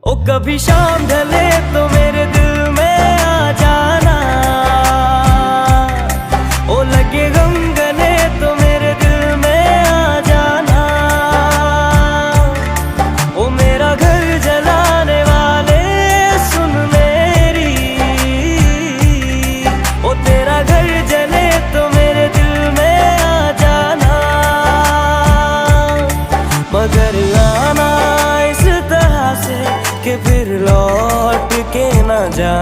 ओ कभी शाम ढले तो मेरे दिल में आ जाना, ओ लगे गम गले तो मेरे दिल में आ जाना। ओ मेरा घर जलाने वाले सुन मेरी, ओ तेरा घर जले तो मेरे दिल में आ जाना। मगर आना इस तरह से कि फिर लौट के ना जा।